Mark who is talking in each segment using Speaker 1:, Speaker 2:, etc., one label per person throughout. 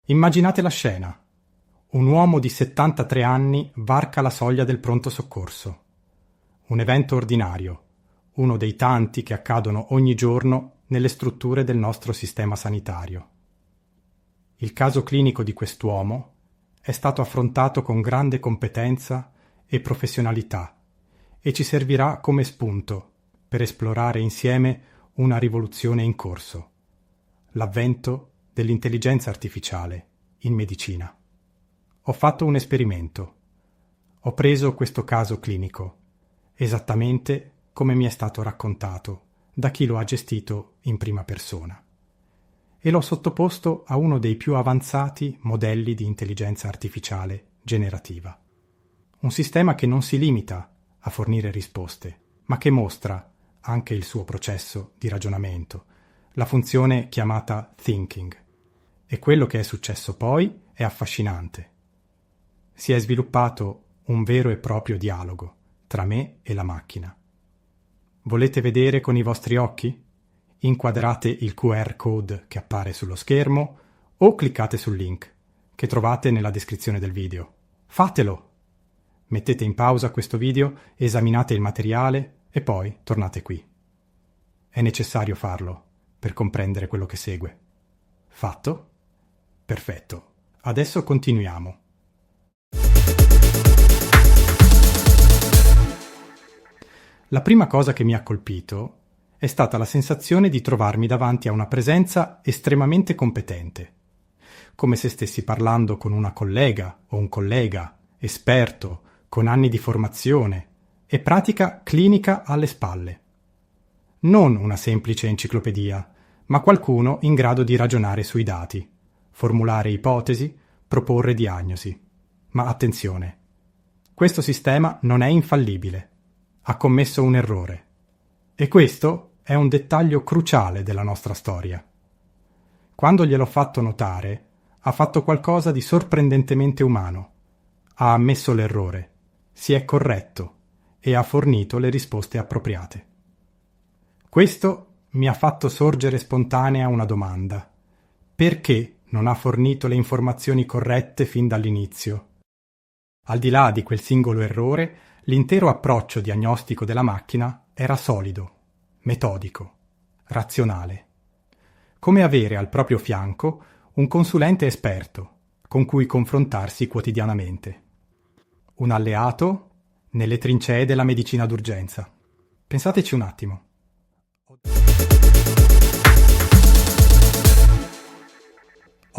Speaker 1: Immaginate la scena. Un uomo di 73 anni varca la soglia del pronto soccorso. Un evento ordinario, uno dei tanti che accadono ogni giorno nelle strutture del nostro sistema sanitario. Il caso clinico di quest'uomo è stato affrontato con grande competenza e professionalità e ci servirà come spunto per esplorare insieme una rivoluzione in corso, l'avvento dell'intelligenza artificiale in medicina. Ho fatto un esperimento. Ho preso questo caso clinico, esattamente come mi è stato raccontato da chi lo ha gestito in prima persona, e l'ho sottoposto a uno dei più avanzati modelli di intelligenza artificiale generativa. Un sistema che non si limita a fornire risposte, ma che mostra anche il suo processo di ragionamento, la funzione chiamata thinking. E quello che è successo poi è affascinante. Si è sviluppato un vero e proprio dialogo tra me e la macchina. Volete vedere con i vostri occhi? Inquadrate il QR code che appare sullo schermo o cliccate sul link che trovate nella descrizione del video. Fatelo! Mettete in pausa questo video, esaminate il materiale e poi tornate qui. È necessario farlo per comprendere quello che segue. Fatto? Perfetto. Adesso continuiamo. La prima cosa che mi ha colpito è stata la sensazione di trovarmi davanti a una presenza estremamente competente, come se stessi parlando con una collega o un collega, esperto, con anni di formazione e pratica clinica alle spalle. Non una semplice enciclopedia, ma qualcuno in grado di ragionare sui dati, formulare ipotesi, proporre diagnosi. Ma attenzione, questo sistema non è infallibile. Ha commesso un errore. E questo è un dettaglio cruciale della nostra storia. Quando gliel'ho fatto notare, ha fatto qualcosa di sorprendentemente umano. Ha ammesso l'errore, si è corretto e ha fornito le risposte appropriate. Questo mi ha fatto sorgere spontanea una domanda. Perché non ha fornito le informazioni corrette fin dall'inizio? Al di là di quel singolo errore, l'intero approccio diagnostico della macchina era solido, metodico, razionale. Come avere al proprio fianco un consulente esperto con cui confrontarsi quotidianamente. Un alleato nelle trincee della medicina d'urgenza. Pensateci un attimo.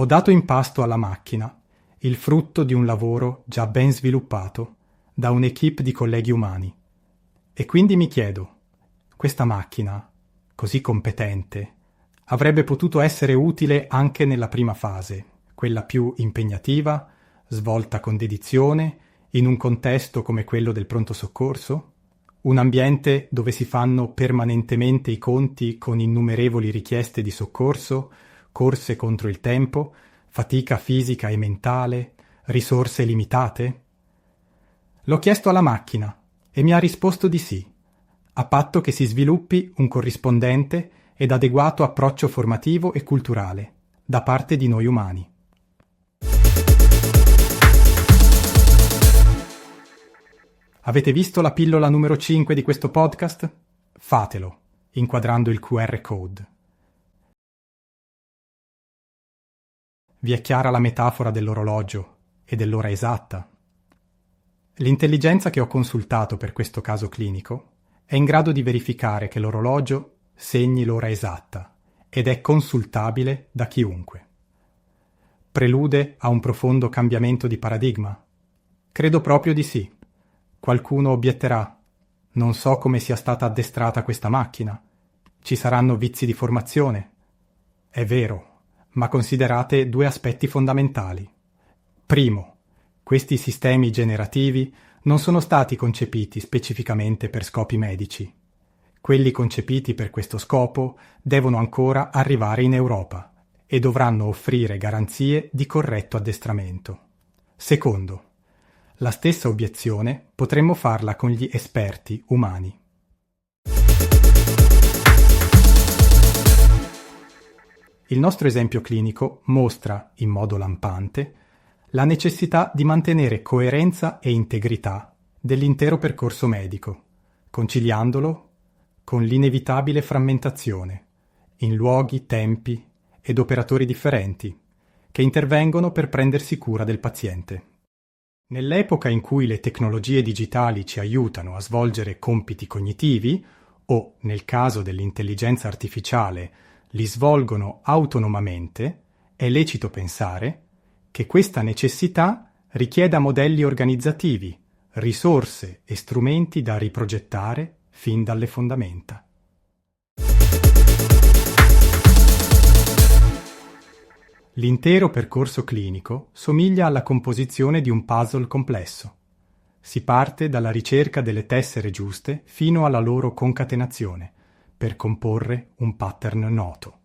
Speaker 1: Ho dato in pasto alla macchina il frutto di un lavoro già ben sviluppato da un'equipe di colleghi umani. E quindi mi chiedo, questa macchina, così competente, avrebbe potuto essere utile anche nella prima fase, quella più impegnativa, svolta con dedizione, in un contesto come quello del pronto soccorso? Un ambiente dove si fanno permanentemente i conti con innumerevoli richieste di soccorso, corse contro il tempo, fatica fisica e mentale, risorse limitate? L'ho chiesto alla macchina e mi ha risposto di sì, a patto che si sviluppi un corrispondente ed adeguato approccio formativo e culturale da parte di noi umani. Avete visto la pillola numero 5 di questo podcast? Fatelo, inquadrando il QR code. Vi è chiara la metafora dell'orologio e dell'ora esatta? L'intelligenza che ho consultato per questo caso clinico è in grado di verificare che l'orologio segni l'ora esatta ed è consultabile da chiunque. Prelude a un profondo cambiamento di paradigma? Credo proprio di sì. Qualcuno obietterà: non so come sia stata addestrata questa macchina. Ci saranno vizi di formazione. È vero, ma considerate due aspetti fondamentali. Primo, questi sistemi generativi non sono stati concepiti specificamente per scopi medici. Quelli concepiti per questo scopo devono ancora arrivare in Europa e dovranno offrire garanzie di corretto addestramento. Secondo, la stessa obiezione potremmo farla con gli esperti umani. Il nostro esempio clinico mostra, in modo lampante, la necessità di mantenere coerenza e integrità dell'intero percorso medico, conciliandolo con l'inevitabile frammentazione in luoghi, tempi ed operatori differenti che intervengono per prendersi cura del paziente. Nell'epoca in cui le tecnologie digitali ci aiutano a svolgere compiti cognitivi o, nel caso dell'intelligenza artificiale, li svolgono autonomamente, è lecito pensare che questa necessità richieda modelli organizzativi, risorse e strumenti da riprogettare fin dalle fondamenta. L'intero percorso clinico somiglia alla composizione di un puzzle complesso. Si parte dalla ricerca delle tessere giuste fino alla loro concatenazione, per comporre un pattern noto.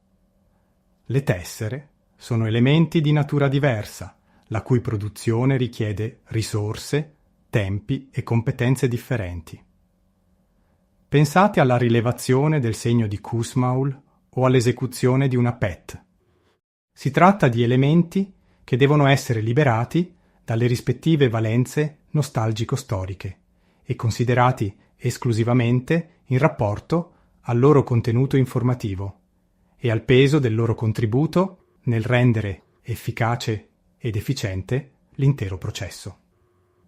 Speaker 1: Le tessere sono elementi di natura diversa, la cui produzione richiede risorse, tempi e competenze differenti. Pensate alla rilevazione del segno di Kussmaul o all'esecuzione di una PET. Si tratta di elementi che devono essere liberati dalle rispettive valenze nostalgico-storiche e considerati esclusivamente in rapporto al loro contenuto informativo e al peso del loro contributo nel rendere efficace ed efficiente l'intero processo.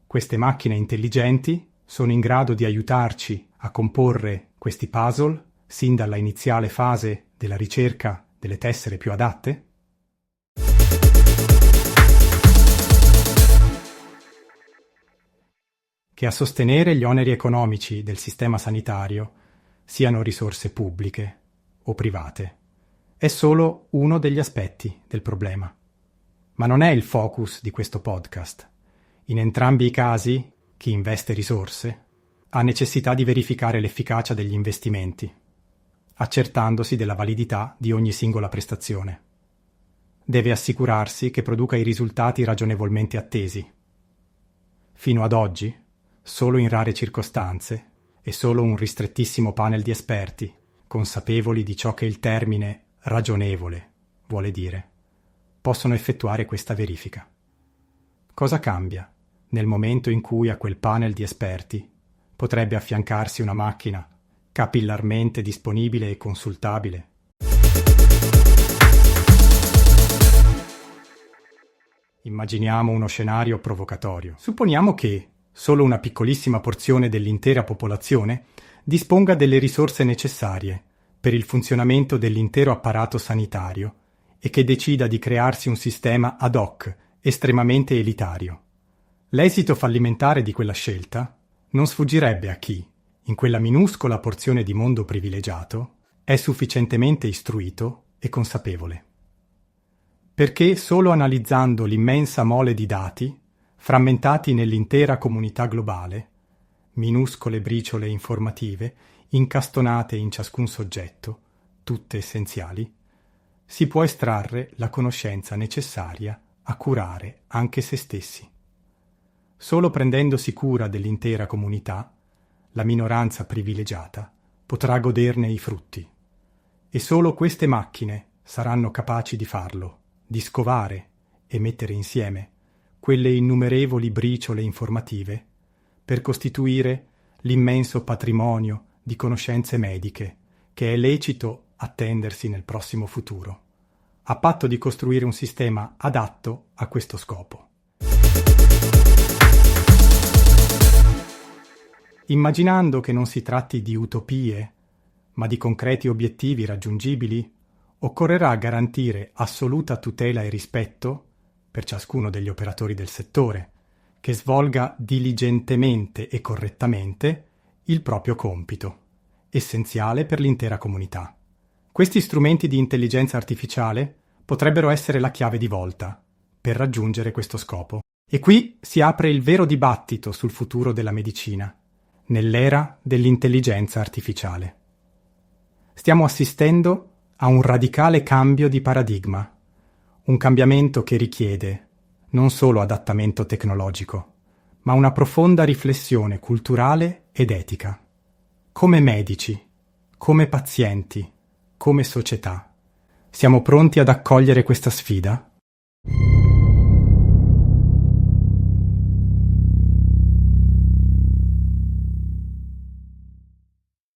Speaker 1: Queste macchine intelligenti sono in grado di aiutarci a comporre questi puzzle sin dalla iniziale fase della ricerca delle tessere più adatte? Che a sostenere gli oneri economici del sistema sanitario siano risorse pubbliche o private è solo uno degli aspetti del problema. Ma non è il focus di questo podcast. In entrambi i casi, chi investe risorse ha necessità di verificare l'efficacia degli investimenti, accertandosi della validità di ogni singola prestazione. Deve assicurarsi che produca i risultati ragionevolmente attesi. Fino ad oggi, solo in rare circostanze e solo un ristrettissimo panel di esperti, consapevoli di ciò che il termine ragionevole vuole dire, possono effettuare questa verifica. Cosa cambia nel momento in cui a quel panel di esperti potrebbe affiancarsi una macchina capillarmente disponibile e consultabile? Immaginiamo uno scenario provocatorio. Supponiamo che solo una piccolissima porzione dell'intera popolazione disponga delle risorse necessarie per il funzionamento dell'intero apparato sanitario e che decida di crearsi un sistema ad hoc estremamente elitario. L'esito fallimentare di quella scelta non sfuggirebbe a chi, in quella minuscola porzione di mondo privilegiato, è sufficientemente istruito e consapevole. Perché solo analizzando l'immensa mole di dati, frammentati nell'intera comunità globale, minuscole briciole informative, incastonate in ciascun soggetto, tutte essenziali, si può estrarre la conoscenza necessaria a curare anche se stessi. Solo prendendosi cura dell'intera comunità, la minoranza privilegiata potrà goderne i frutti. E solo queste macchine saranno capaci di farlo, di scovare e mettere insieme quelle innumerevoli briciole informative per costituire l'immenso patrimonio di conoscenze mediche che è lecito attendersi nel prossimo futuro, a patto di costruire un sistema adatto a questo scopo. Immaginando che non si tratti di utopie, ma di concreti obiettivi raggiungibili, occorrerà garantire assoluta tutela e rispetto per ciascuno degli operatori del settore, che svolga diligentemente e correttamente il proprio compito, essenziale per l'intera comunità. Questi strumenti di intelligenza artificiale potrebbero essere la chiave di volta per raggiungere questo scopo. E qui si apre il vero dibattito sul futuro della medicina, nell'era dell'intelligenza artificiale. Stiamo assistendo a un radicale cambio di paradigma, un cambiamento che richiede non solo adattamento tecnologico, ma una profonda riflessione culturale ed etica. Come medici, come pazienti, come società, Siamo pronti ad accogliere questa sfida?